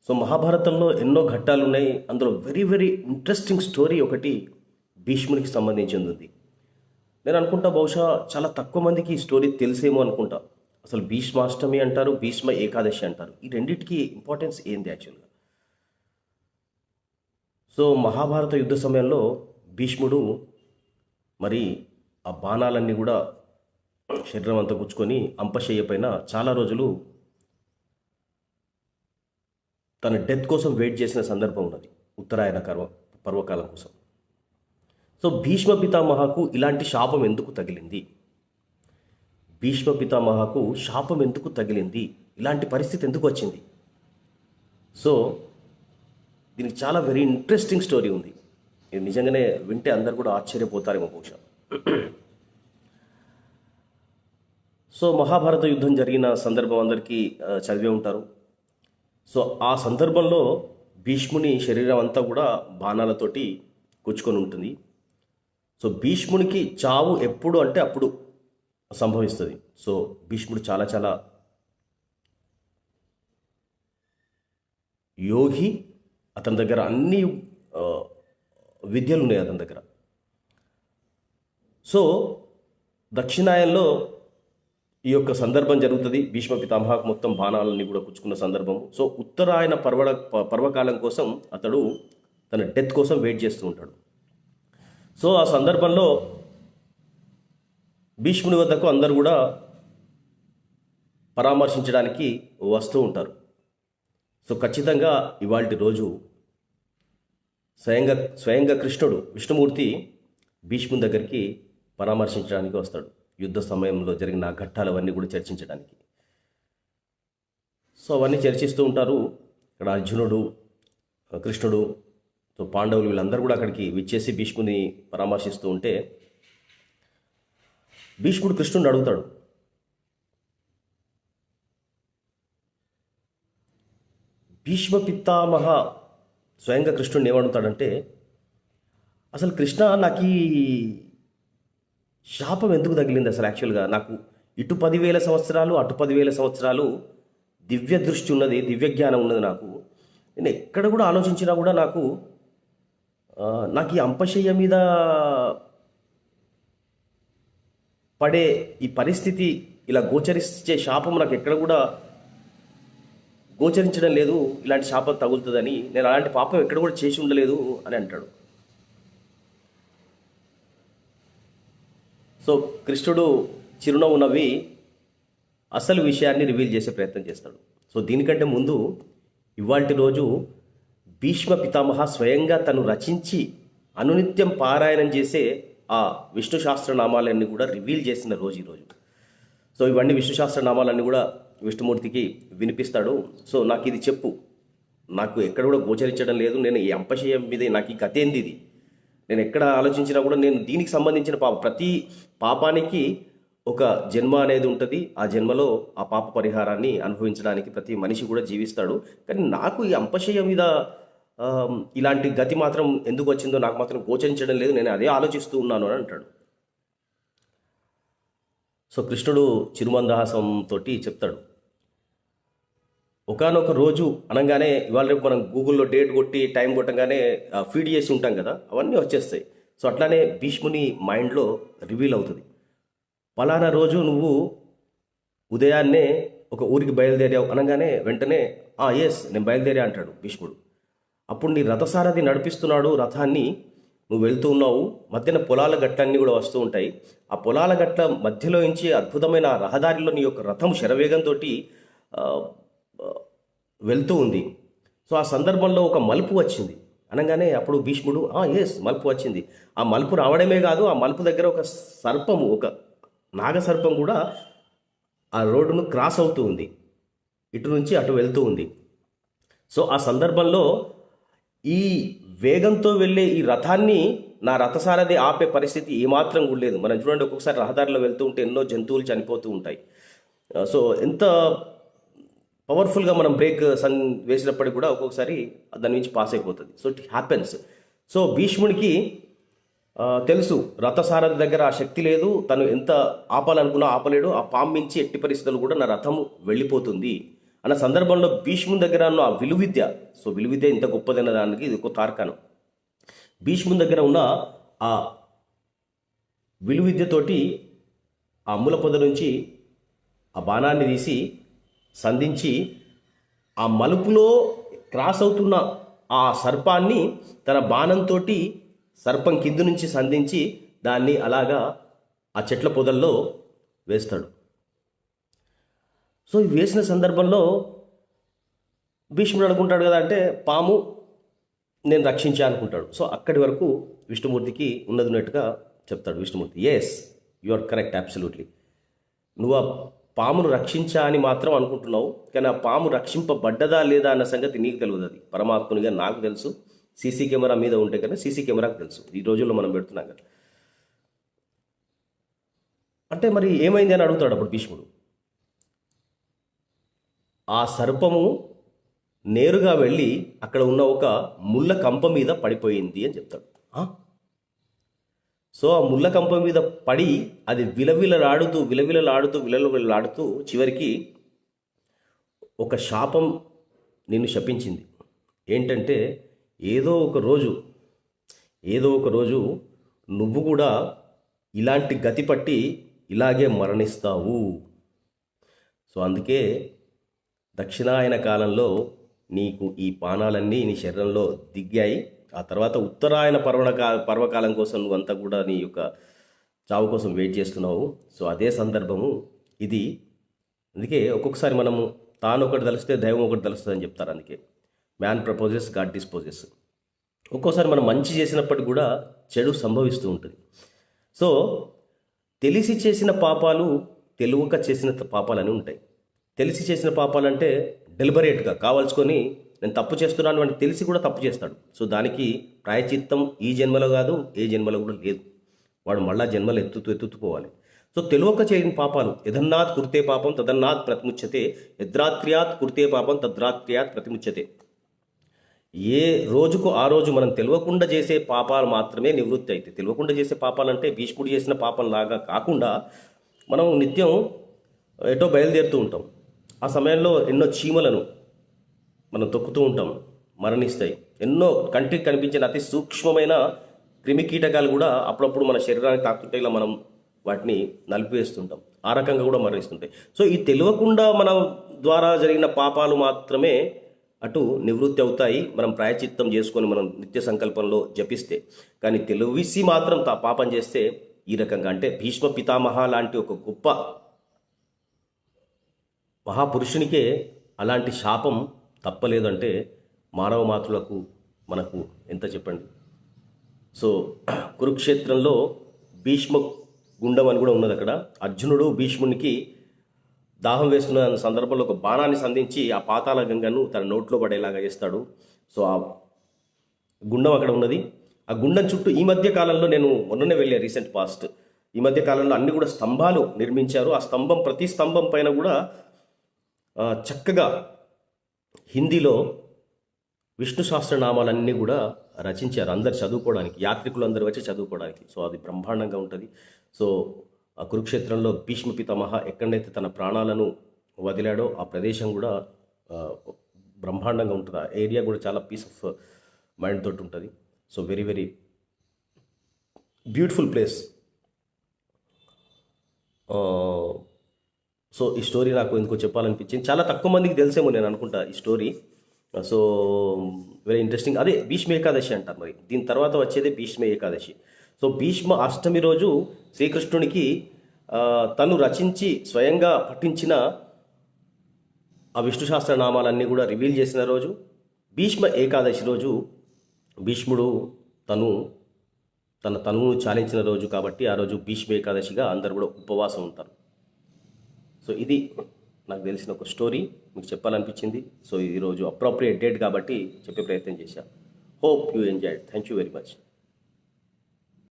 So మహాభారతంలో ఎన్నో ఘట్టాలు ఉన్నాయి. అందులో వెరీ వెరీ ఇంట్రెస్టింగ్ స్టోరీ ఒకటి భీష్మునికి సంబంధించింది ఉంది. నేను అనుకుంటా బహుశా చాలా తక్కువ మందికి ఈ స్టోరీ తెలిసేమో అనుకుంటా. అసలు భీష్మాష్టమి అంటారు, భీష్మ ఏకాదశి అంటారు. ఈ రెండింటికి ఇంపార్టెన్స్ ఏంది యాక్చువల్గా? సో మహాభారత యుద్ధ సమయంలో భీష్ముడు మరి ఆ బాణాలన్నీ కూడా శరీరం అంతా గుచ్చుకొని అంపశయ్య పైన చాలా రోజులు తన డెత్ కోసం వెయిట్ చేసిన సందర్భం ఉన్నది, ఉత్తరాయణ పర్వకాలం కోసం. సో భీష్మ పితామహకు ఇలాంటి శాపం ఎందుకు తగిలింది? భీష్మ పితామహకు శాపం ఎందుకు తగిలింది? ఇలాంటి పరిస్థితి ఎందుకు వచ్చింది? సో దీనికి చాలా వెరీ ఇంట్రెస్టింగ్ స్టోరీ ఉంది. ఇది నిజంగానే వింటే అందరు కూడా ఆశ్చర్యపోతారేమో బహుశా. సో మహాభారత యుద్ధం జరిగిన సందర్భం అందరికీ చదివే ఉంటారు. సో ఆ సందర్భంలో భీష్ముని శరీరం అంతా కూడా బాణాలతోటి గుచ్చుకొని ఉంటుంది. సో భీష్మునికి చావు ఎప్పుడు అంటే అప్పుడు సంభవిస్తుంది. సో భీష్ముడు చాలా చాలా యోగి, అతని దగ్గర అన్ని విద్యలు ఉన్నాయి అతని దగ్గర. సో దక్షిణాయనంలో ఈ యొక్క సందర్భం జరుగుతుంది. భీష్మ పితామహకు మొత్తం బాణాలన్నీ కూడా పుచ్చుకున్న సందర్భం. సో ఉత్తరాయణ పర్వకాలం కోసం అతడు తన డెత్ కోసం వెయిట్ చేస్తూ ఉంటాడు. సో ఆ సందర్భంలో భీష్ముని వద్దకు అందరూ కూడా పరామర్శించడానికి వస్తూ ఉంటారు. సో ఖచ్చితంగా ఇవాల్టి రోజు స్వయంగా కృష్ణుడు, విష్ణుమూర్తి భీష్ముని దగ్గరికి పరామర్శించడానికి వస్తాడు. యుద్ధ సమయంలో జరిగిన ఘట్టాలు అవన్నీ కూడా చర్చించడానికి. సో అవన్నీ చర్చిస్తూ ఉంటారు. ఇక్కడ అర్జునుడు, కృష్ణుడు, సో పాండవులు వీళ్ళందరూ కూడా అక్కడికి విచ్చేసి భీష్ముని పరామర్శిస్తూ ఉంటే భీష్ముడు కృష్ణుడిని అడుగుతాడు, భీష్మ పితామహ స్వయంగా కృష్ణుడిని ఏమడుగుతాడంటే, అసలు కృష్ణ నాకు ఈ శాపం ఎందుకు తగిలింది అసలు? యాక్చువల్గా నాకు ఇటు 10,000 సంవత్సరాలు అటు 10,000 సంవత్సరాలు దివ్య దృష్టి ఉన్నది, దివ్య జ్ఞానం ఉన్నది. నేను ఎక్కడ కూడా ఆలోచించినా కూడా నాకు ఈ అంపశయ్య మీద పడే ఈ పరిస్థితి, ఇలా గోచరించే శాపం నాకు ఎక్కడ కూడా గోచరించడం లేదు. ఇలాంటి శాపం తగులుతుందని నేను అలాంటి పాపం ఎక్కడ కూడా చేసి ఉండలేదు అని అంటాడు. సో కృష్ణుడు చిరునవ్వు నవ్వి అసలు విషయాన్ని రివీల్ చేసే ప్రయత్నం చేస్తాడు. సో దీనికంటే ముందు ఇవాల్టి రోజు భీష్మ పితామహ స్వయంగా తను రచించి అనునిత్యం పారాయణం చేసే ఆ విష్ణు సహస్రనామాలన్నీ కూడా రివీల్ చేసిన రోజు ఈరోజు. సో ఇవన్నీ విష్ణు సహస్రనామాలన్నీ కూడా విష్ణుమూర్తికి వినిపిస్తాడు. సో నాకు ఇది చెప్పు, నాకు ఎక్కడ కూడా గోచరించడం లేదు, నేను ఈ అంపశయం మీద నాకు ఈ కథ ఏంది, ఇది నేను ఎక్కడ ఆలోచించినా కూడా నేను దీనికి సంబంధించిన ప్రతి పాపానికి ఒక జన్మ అనేది ఉంటుంది. ఆ జన్మలో ఆ పాప పరిహారాన్ని అనుభవించడానికి ప్రతి మనిషి కూడా జీవిస్తాడు. కానీ నాకు ఈ అంపశయ్య మీద ఇలాంటి గతి మాత్రం ఎందుకు వచ్చిందో నాకు మాత్రం గోచరించడం లేదు, నేను అదే ఆలోచిస్తూ ఉన్నాను అని అంటాడు. సో కృష్ణుడు చిరుమందహాసంతో చెప్తాడు, ఒకానొక రోజు అనగానే ఇవాళ రేపు మనం గూగుల్లో డేట్ కొట్టి టైం కొట్టగానే ఫీడ్ చేసి ఉంటాం కదా, అవన్నీ వచ్చేస్తాయి. సో అట్లానే భీష్ముని మైండ్లో రివీల్ అవుతుంది. పలానా రోజు నువ్వు ఉదయాన్నే ఒక ఊరికి బయలుదేరావు అనగానే వెంటనే ఎస్ నేను బయలుదేరా అంటాడు భీష్ముడు. అప్పుడు నీ రథసారథి నడిపిస్తున్నాడు రథాన్ని, నువ్వు వెళ్తూ ఉన్నావు, మధ్యన పొలాల గట్లన్నీ కూడా వస్తూ ఉంటాయి. ఆ పొలాల గట్ల మధ్యలో నుంచి అద్భుతమైన రహదారిలో నీ యొక్క రథం శరవేగంతో వెళ్తూ ఉంది. సో ఆ సందర్భంలో ఒక మలుపు వచ్చింది అనగానే అప్పుడు భీష్ముడు ఎస్ మలుపు వచ్చింది. ఆ మలుపు రావడమే కాదు, ఆ మలుపు దగ్గర ఒక సర్పము, ఒక నాగసర్పం కూడా ఆ రోడ్డును క్రాస్ అవుతూ ఉంది, ఇటు నుంచి అటు వెళ్తూ ఉంది. సో ఆ సందర్భంలో ఈ వేగంతో వెళ్ళే ఈ రథాన్ని నా రథసారథి ఆపే పరిస్థితి ఏమాత్రం కూడా లేదు. మనం చూడండి, ఒక్కొక్కసారి రహదారిలో వెళ్తూ ఉంటే ఎన్నో జంతువులు చనిపోతూ ఉంటాయి. సో ఎంత పవర్ఫుల్గా మనం బ్రేక్ వేసినప్పటికీ కూడా ఒక్కొక్కసారి దాని నుంచి పాస్ అయిపోతుంది. So it happens. సో భీష్ముడికి తెలుసు రథసారథి దగ్గర ఆ శక్తి లేదు, తను ఎంత ఆపాలనుకున్నా ఆపలేడు, ఆ పాము మించి ఎట్టి పరిస్థితులు కూడా నా రథము వెళ్ళిపోతుంది అన్న సందర్భంలో భీష్ముని దగ్గర ఉన్న ఆ విలువిద్య, సో విలువిద్య ఇంత గొప్పదన్న దానికి ఇది ఒక తార్కాణం. భీష్ముని దగ్గర ఉన్న ఆ విలువిద్యతోటి ఆ అమ్ముల పొద నుంచి ఆ బాణాన్ని తీసి సంధించి ఆ మలుపులో క్రాస్ అవుతున్న ఆ సర్పాన్ని తన బాణంతో సర్పం కింద నుంచి సంధించి దాన్ని అలాగా ఆ చెట్ల పొదల్లో వేస్తాడు. సో వేసిన సందర్భంలో భీష్ముడు అనుకుంటాడు కదా, అంటే పాము నేను రక్షించా అనుకుంటాడు. సో అక్కడి వరకు విష్ణుమూర్తికి ఉన్నట్టుగా చెప్తాడు Vishnumurthy. Yes, you are correct, absolutely. నువ్వు ఆ పామును రక్షించా అని మాత్రం అనుకుంటున్నావు, కానీ ఆ పాము రక్షింపబడ్డదా లేదా అన్న సంగతి నీకు తెలియదు. అది పరమాత్మునిగా నాకు తెలుసు. సీసీ కెమెరా మీద ఉంటే కదా సీసీ కెమెరాకు తెలుసు. ఈ రోజుల్లో మనం పెడుతున్నాం కదా. అంటే మరి ఏమైంది అని అడుగుతాడు అప్పుడు భీష్ముడు. ఆ సర్పము నేరుగా వెళ్ళి అక్కడ ఉన్న ఒక ముళ్ళ కంప మీద పడిపోయింది అని చెప్తాడు. సో ఆ ముళ్ళ కంప మీద పడి అది విలవిలలాడుతూ చివరికి ఒక శాపం నిన్ను శపించింది. ఏంటంటే ఏదో ఒక రోజు నువ్వు కూడా ఇలాంటి గతి పట్టి ఇలాగే మరణిస్తావు. సో అందుకే దక్షిణాయన కాలంలో నీకు ఈ పానాలన్నీ నీ శరీరంలో దిగాయి. ఆ తర్వాత ఉత్తరాయణ పర్వకాలం కోసం నువ్వంతా కూడా నీ యొక్క చావు కోసం వెయిట్ చేస్తున్నావు. సో అదే సందర్భము ఇది. అందుకే ఒక్కొక్కసారి మనము తాను ఒకటి తలిస్తే దైవం ఒకటి తలుస్తుంది అని చెప్తారు. అందుకే మ్యాన్ ప్రపోజెస్, గాడ్ డిస్పోజెస్. ఒక్కోసారి మనం మంచి చేసినప్పటికీ కూడా చెడు సంభవిస్తూ ఉంటుంది. సో తెలిసి చేసిన పాపాలు, తెలియక చేసిన పాపాలు అని ఉంటాయి. తెలిసి చేసిన పాపాలంటే డెలిబరేట్గా కావాల్సుకొని నేను తప్పు చేస్తున్నాను అని తెలిసి కూడా తప్పు చేస్తాడు. సో దానికి ప్రాయచిత్తం ఈ జన్మలో కాదు, ఏ జన్మలో కూడా లేదు. వాడు మళ్ళా జన్మలు ఎత్తుపోవాలి. సో తెలియక చేయని పాపాలు, యదన్నాత్ కుర్తే పాపం తదన్నాత్ ప్రతిముచ్యతే, యద్రాత్ర్యాత్ కుర్తే పాపం తద్రాత్ర్యాత్ ప్రతిముచ్యతే. ఏ రోజుకు ఆ రోజు మనం తెలియకుండా చేసే పాపాలు మాత్రమే నివృత్తి అయితే. తెలియకుండా చేసే పాపాలంటే భీష్ముడు చేసిన పాపం లాగా కాకుండా మనం నిత్యం ఎటో బయలుదేరుతూ ఉంటాం. ఆ సమయంలో ఎన్నో చీమలను మనం తొక్కుతూ ఉంటాం, మరణిస్తాయి. ఎన్నో కంటికి కనిపించిన అతి సూక్ష్మమైన క్రిమి కీటకాలు కూడా అప్పుడప్పుడు మన శరీరానికి తాకుతుంటే ఇలా మనం వాటిని నలిపివేస్తుంటాం. ఆ రకంగా కూడా మరణిస్తుంటాయి. సో ఈ తెలియకుండా మన ద్వారా జరిగిన పాపాలు మాత్రమే అటు నివృత్తి అవుతాయి, మనం ప్రాయచిత్తం చేసుకొని మనం నిత్య సంకల్పంలో జపిస్తే. కానీ తెలివిసి మాత్రం పాపం చేస్తే ఈ రకంగా, అంటే భీష్మ పితామహ లాంటి ఒక గొప్ప మహాపురుషునికే అలాంటి శాపం తప్పలేదంటే మానవ మాతృలకు మనకు ఎంత చెప్పండి. సో కురుక్షేత్రంలో భీష్మ గుండం అని కూడా ఉన్నది. అక్కడ అర్జునుడు భీష్మునికి దాహం వేస్తున్న సందర్భంలో ఒక బాణాన్ని సంధించి ఆ పాతాళ గంగను తన నోట్లో పడేలాగా చేస్తాడు. సో ఆ గుండం అక్కడ ఉన్నది. ఆ గుండం చుట్టూ ఈ మధ్య కాలంలో నేను మొన్ననే వెళ్ళా, రీసెంట్ పాస్ట్. ఈ మధ్య కాలంలో అన్ని కూడా స్తంభాలు నిర్మించారు. ఆ స్తంభం, ప్రతి స్తంభం పైన కూడా చక్కగా హిందీలో విష్ణు సహస్రనామాలన్నీ కూడా రచించారు, అందరు చదువుకోవడానికి, యాత్రికులు అందరూ వచ్చి చదువుకోవడానికి. సో అది బ్రహ్మాండంగా ఉంటుంది. సో ఆ కురుక్షేత్రంలో భీష్మ పితామహ ఎక్కడైతే తన ప్రాణాలను వదిలాడో ఆ ప్రదేశం కూడా బ్రహ్మాండంగా ఉంటుంది. ఆ ఏరియా కూడా చాలా పీస్ ఆఫ్ మైండ్ తోటి ఉంటుంది. So very very beautiful place. So ఈ స్టోరీ నాకు ఎందుకో చెప్పాలనిపించింది. చాలా తక్కువ మందికి తెలిసేమో నేను అనుకుంటా ఈ స్టోరీ. So very interesting. అదే భీష్మ ఏకాదశి అంటారు. మరి దీని తర్వాత వచ్చేదే భీష్మ ఏకాదశి. సో భీష్మ అష్టమి రోజు శ్రీకృష్ణునికి తను రచించి స్వయంగా పఠించిన ఆ విష్ణు సహస్రనామాలన్నీ కూడా రివీల్ చేసిన రోజు. భీష్మ ఏకాదశి రోజు భీష్ముడు తనువు చాలించిన రోజు కాబట్టి ఆ రోజు భీష్మ ఏకాదశిగా అందరు కూడా ఉపవాసం ఉంటారు. సో ఇది నాకు తెలిసిన ఒక స్టోరీ మీకు చెప్పాలనిపించింది. సో ఈరోజు అప్రోప్రియేట్ డేట్ కాబట్టి చెప్పే ప్రయత్నం చేశాను. Hope you enjoyed. Thank you very much.